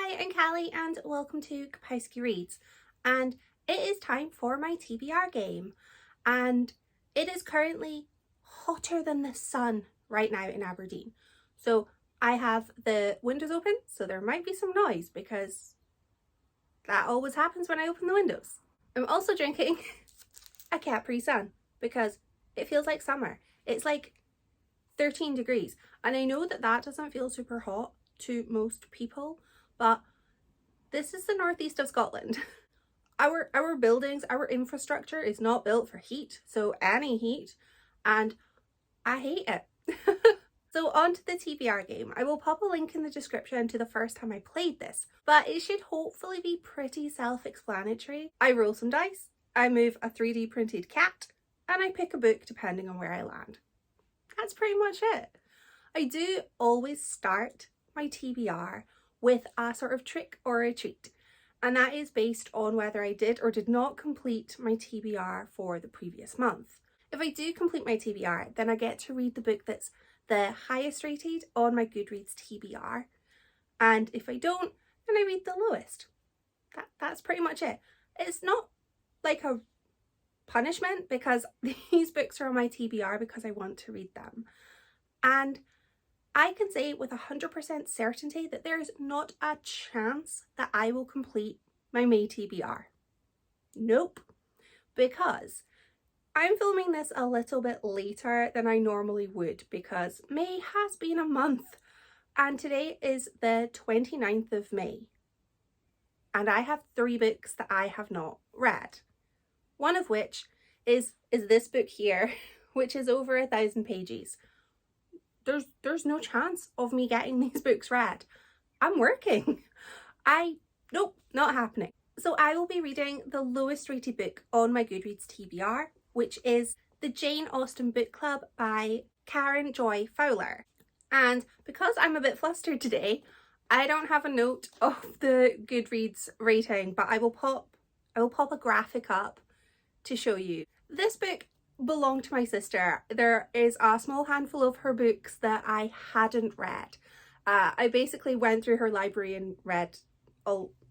Hi, I'm Callie and welcome to Kapowski Reads, and it is time for my TBR game, and it is currently hotter than the sun right now in Aberdeen. So I have the windows open, so there might be some noise because that always happens when I open the windows. I'm also drinking a Capri Sun because it feels like summer. It's like 13 degrees, and I know that that doesn't feel super hot to most people, but this is the northeast of Scotland. Our buildings, our infrastructure is not built for heat, so any heat, and I hate it. So on to the TBR game. I will pop a link in the description to the first time I played this, but it should hopefully be pretty self-explanatory. I roll some dice, I move a 3D printed cat, and I pick a book depending on where I land. That's pretty much it. I do always start my TBR with a sort of trick or a treat, and that is based on whether I did or did not complete my TBR for the previous month. If I do complete my TBR, then I get to read the book that's the highest rated on my Goodreads TBR, and if I don't, then I read the lowest. That's pretty much it. It's not like a punishment because these books are on my TBR because I want to read them, and I can say with 100% certainty that there is not a chance that I will complete my May TBR. Nope, because I'm filming this a little bit later than I normally would because May has been a month, and today is the 29th of May, and I have 3 books that I have not read. One of which is this book here, which is over 1,000 pages. There's no chance of me getting these books read. I'm working. Nope, not happening. So I will be reading the lowest rated book on my Goodreads TBR, which is The Jane Austen Book Club by Karen Joy Fowler. And because I'm a bit flustered today, I don't have a note of the Goodreads rating, but I will pop a graphic up to show you. This book belonged to my sister. There is a small handful of her books that I hadn't read. I basically went through her library and read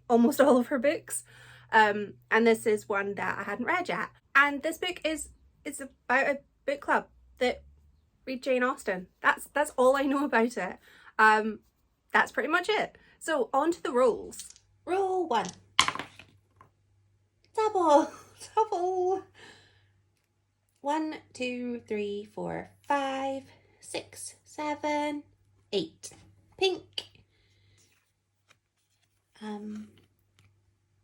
almost all of her books, and this is one that I hadn't read yet. And this book is about a book club that read Jane Austen. That's all I know about it. That's pretty much it. So on to the rolls. Roll 1. Double. 1, 2, 3, 4, 5, 6, 7, 8. Pink.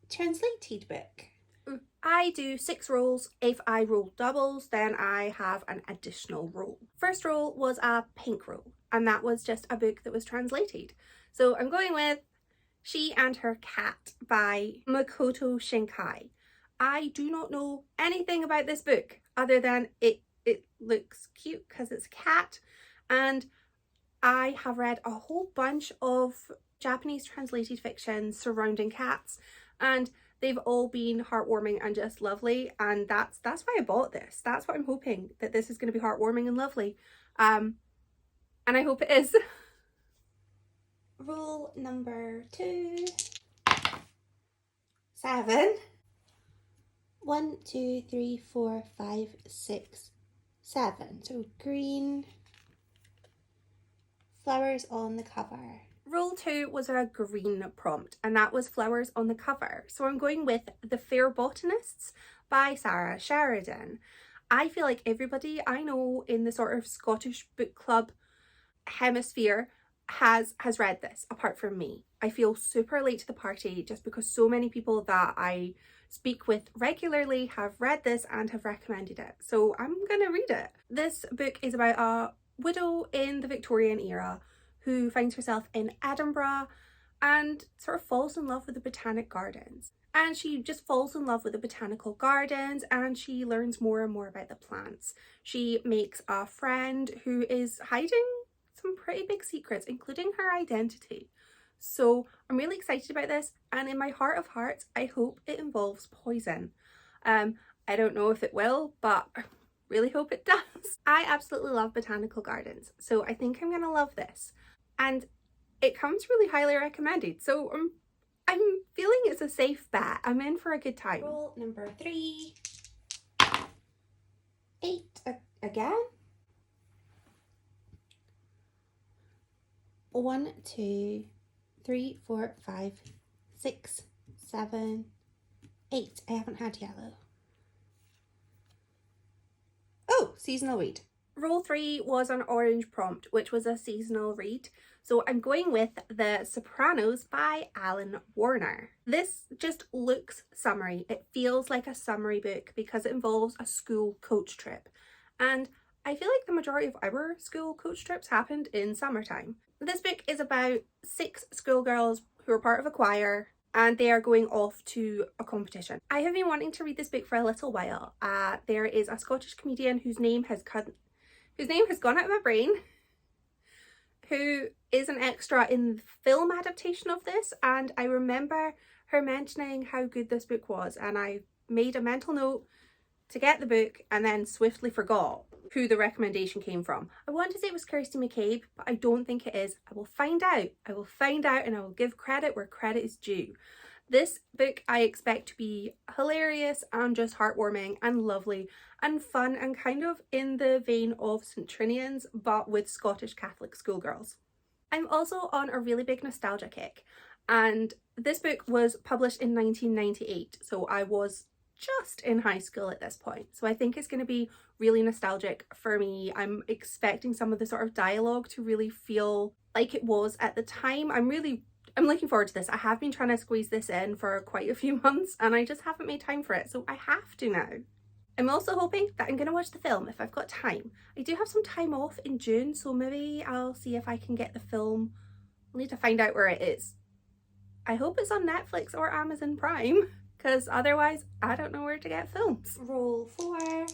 Translated book. I do 6 rolls. If I roll doubles, then I have an additional roll. First roll was a pink roll, and that was just a book that was translated. So I'm going with She and Her Cat by Makoto Shinkai. I do not know anything about this book other than it looks cute because it's a cat, and I have read a whole bunch of Japanese translated fiction surrounding cats, and they've all been heartwarming and just lovely, and that's why I bought this. That's what I'm hoping, that this is going to be heartwarming and lovely, and I hope it is. Rule number 2. 7. 1, 2, 3, 4, 5, 6, 7. So green. Flowers on the cover. Rule 2 was a green prompt, and that was flowers on the cover. So I'm going with The Fair Botanists by Sarah Sheridan. I feel like everybody I know in the sort of Scottish book club hemisphere has read this, apart from me. I feel super late to the party just because so many people that I speak with regularly have read this and have recommended it. So I'm gonna read it. This book is about a widow in the Victorian era who finds herself in Edinburgh and sort of falls in love with the botanic gardens. And she just falls in love with the botanical gardens, and she learns more and more about the plants. She makes a friend who is hiding some pretty big secrets, including her identity. So I'm really excited about this, and in my heart of hearts, I hope it involves poison. I don't know if it will, but I really hope it does. I absolutely love botanical gardens, so I think I'm gonna love this. And it comes really highly recommended, so I'm I'm feeling it's a safe bet. I'm in for a good time. Roll number 3. 8 again. 1, 2, 3, 4, 5, 6, 7, 8. I haven't had yellow. Oh, seasonal read. Roll 3 was an orange prompt, which was a seasonal read. So I'm going with The Sopranos by Alan Warner. This just looks summery. It feels like a summery book because it involves a school coach trip. And I feel like the majority of our school coach trips happened in summertime. This book is about 6 schoolgirls who are part of a choir and they are going off to a competition. I have been wanting to read this book for a little while. There is a Scottish comedian whose name has gone out of my brain, who is an extra in the film adaptation of this, and I remember her mentioning how good this book was, and I made a mental note to get the book and then swiftly forgot who the recommendation came from. I want to say it was Kirsty McCabe, but I don't think it is. I will find out. I will find out and I will give credit where credit is due. This book I expect to be hilarious and just heartwarming and lovely and fun and kind of in the vein of St. Trinian's but with Scottish Catholic schoolgirls. I'm also on a really big nostalgia kick, and this book was published in 1998, so I was just in high school at this point, so I think it's going to be really nostalgic for me. I'm expecting some of the sort of dialogue to really feel like it was at the time. I'm looking forward to this. I have been trying to squeeze this in for quite a few months and I just haven't made time for it, so I have to now. I'm also hoping that I'm going to watch the film if I've got time. I do have some time off in June, so maybe I'll see if I can get the film. I'll need to find out where it is. I hope it's on Netflix or Amazon Prime, because otherwise I don't know where to get films. Roll 4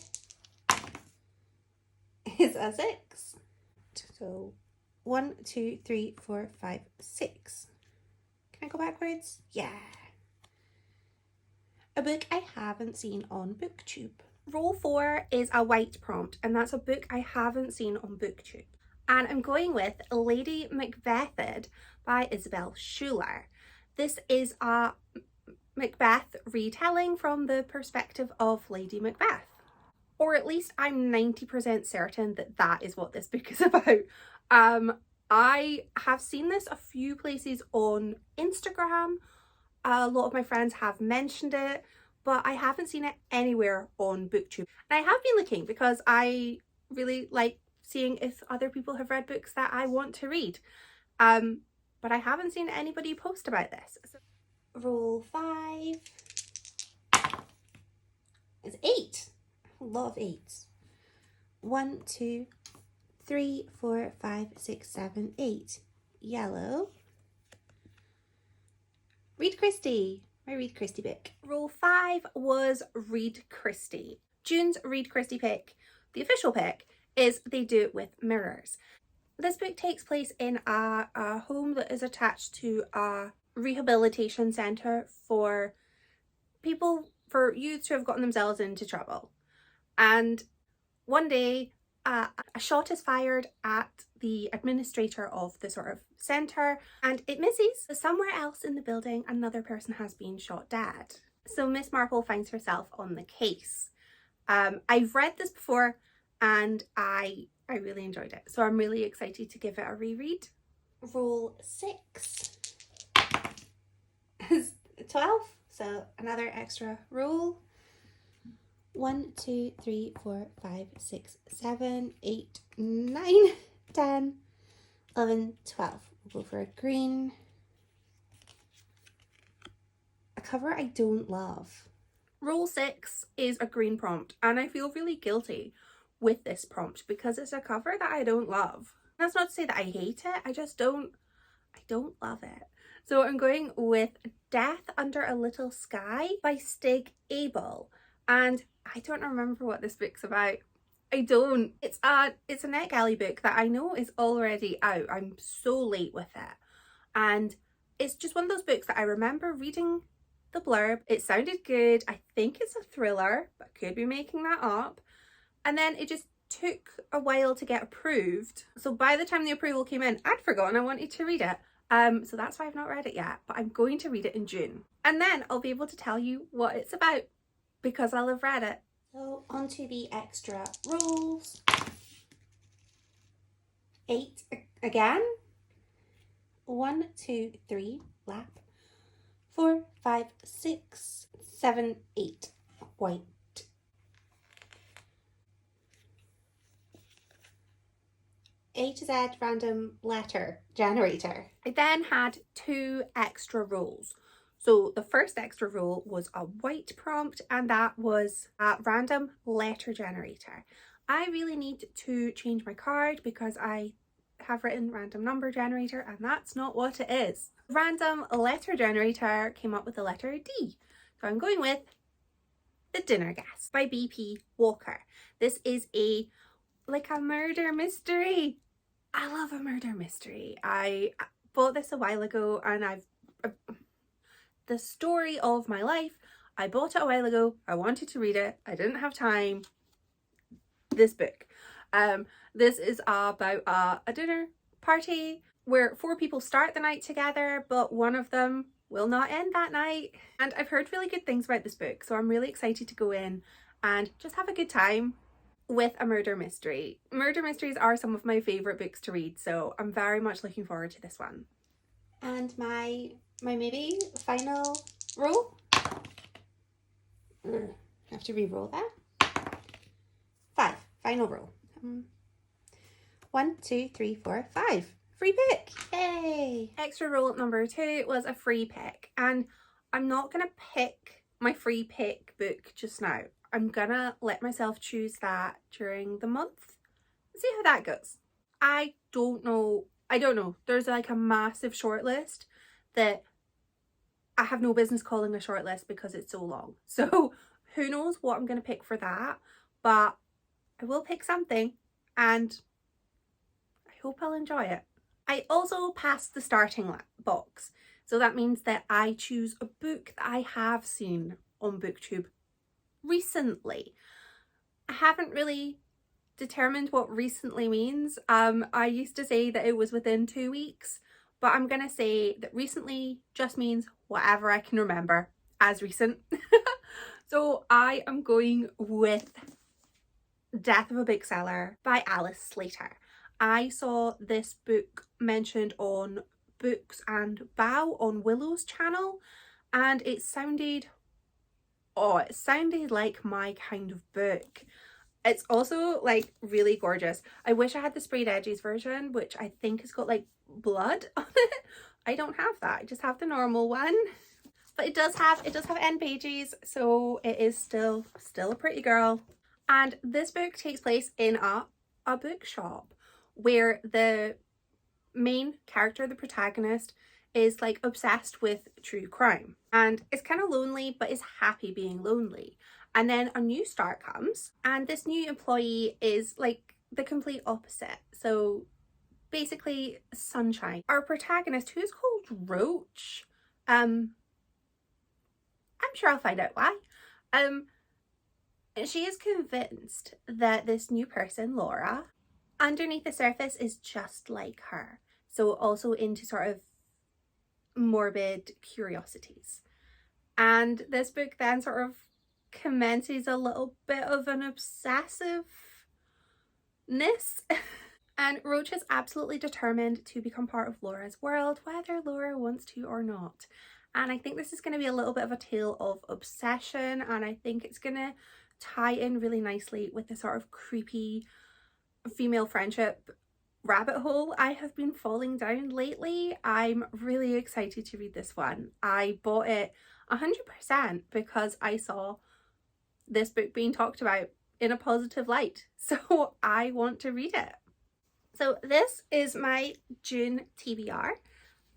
is a 6. So 1, 2, 3, 4, 5, 6. Can I go backwards? Yeah. A book I haven't seen on BookTube. Roll 4 is a white prompt, and that's a book I haven't seen on BookTube. And I'm going with Lady Macbethed by Isabel Schuler. This is a Macbeth retelling from the perspective of Lady Macbeth. Or at least I'm 90% certain that that is what this book is about. I have seen this a few places on Instagram. A lot of my friends have mentioned it, but I haven't seen it anywhere on BookTube. And I have been looking because I really like seeing if other people have read books that I want to read. But I haven't seen anybody post about this. So, roll 5 is 8. I love 8s. 1, 2, 3, 4, 5, 6, 7, 8. Yellow. Read Christie. My Read Christie pick. Roll 5 was Read Christie. June's Read Christie pick, the official pick, is They Do It With Mirrors. This book takes place in a home that is attached to a rehabilitation centre for youths who have gotten themselves into trouble. And one day a shot is fired at the administrator of the sort of centre and it misses. Somewhere else in the building another person has been shot dead. So Miss Marple finds herself on the case. I've read this before and I really enjoyed it, so I'm really excited to give it a reread. Roll 6 is 12, so another extra roll. 1, 2, 3, 4, 5, 6, 7, 8, 9, 10, 11, 12. We'll go for a green. A cover I don't love. Roll 6 is a green prompt, and I feel really guilty with this prompt because it's a cover that I don't love. That's not to say that I hate it, I don't love it. So I'm going with Death Under a Little Sky by Stig Abel, and I don't remember what this book's about. I don't. It's a NetGalley book that I know is already out. I'm so late with it, and it's just one of those books that I remember reading the blurb. It sounded good. I think it's a thriller, but could be making that up. And then it just took a while to get approved. So by the time the approval came in, I'd forgotten I wanted to read it. So that's why I've not read it yet, but I'm going to read it in June. And then I'll be able to tell you what it's about because I'll have read it. So onto the extra rules. 8 again. 1, 2, 3, lap. 4, 5, 6, 7, 8, white. A to Z random letter generator. I then had 2 extra rules. So the first extra rule was a white prompt, and that was a random letter generator. I really need to change my card because I have written random number generator and that's not what it is. Random letter generator came up with the letter D. So I'm going with The Dinner Guest by BP Walker. This is a murder mystery. I love a murder mystery. I bought this a while ago and the story of my life. I bought it a while ago. I wanted to read it. I didn't have time. This book. This is about a dinner party where 4 people start the night together, but one of them will not end that night. And I've heard really good things about this book, so I'm really excited to go in and just have a good time with a murder mystery. Murder mysteries are some of my favourite books to read, so I'm very much looking forward to this one. And my maybe final roll. Have to re-roll that. 5, final roll. 1, 2, 3, 4, 5. Free pick! Yay! Extra rule number 2 was a free pick, and I'm not gonna pick my free pick book just now. I'm gonna let myself choose that during the month. See how that goes. I don't know. There's like a massive shortlist that I have no business calling a shortlist because it's so long. So who knows what I'm gonna pick for that, but I will pick something and I hope I'll enjoy it. I also passed the starting box. So that means that I choose a book that I have seen on BookTube recently. I haven't really determined what recently means. I used to say that it was within 2 weeks, but I'm gonna say that recently just means whatever I can remember as recent. So I am going with Death of a Bookseller by Alice Slater. I saw this book mentioned on Books and Bow on Willow's channel, and it sounded like my kind of book. It's also like really gorgeous. I wish I had the sprayed edges version, which I think has got like blood on it. I don't have that. I just have the normal one. But it does have end pages, so it is still a pretty girl. And this book takes place in a bookshop where the main character, the protagonist, is like obsessed with true crime and is kind of lonely but is happy being lonely. And then a new start comes and this new employee is like the complete opposite. So basically sunshine. Our protagonist, who is called Roach, I'm sure I'll find out why, she is convinced that this new person, Laura, underneath the surface is just like her. So also into sort of morbid curiosities. And this book then sort of commences a little bit of an obsessiveness. And Roach is absolutely determined to become part of Laura's world, whether Laura wants to or not. And I think this is going to be a little bit of a tale of obsession, and I think it's going to tie in really nicely with the sort of creepy female friendship rabbit hole I have been falling down lately. I'm really excited to read this one. I bought it 100% because I saw this book being talked about in a positive light, so I want to read it. So this is my June TBR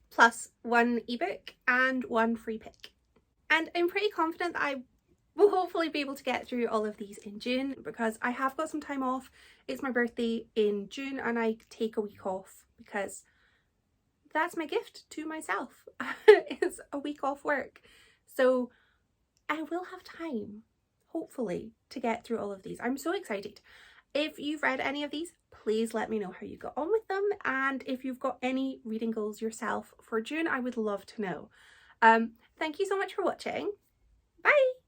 plus 1 ebook and 1 free pick, and I'm pretty confident that I will hopefully be able to get through all of these in June because I have got some time off. It's my birthday in June and I take a week off because that's my gift to myself. It's a week off work. So I will have time, hopefully, to get through all of these. I'm so excited. If you've read any of these, please let me know how you got on with them, and if you've got any reading goals yourself for June, I would love to know. Thank you so much for watching. Bye!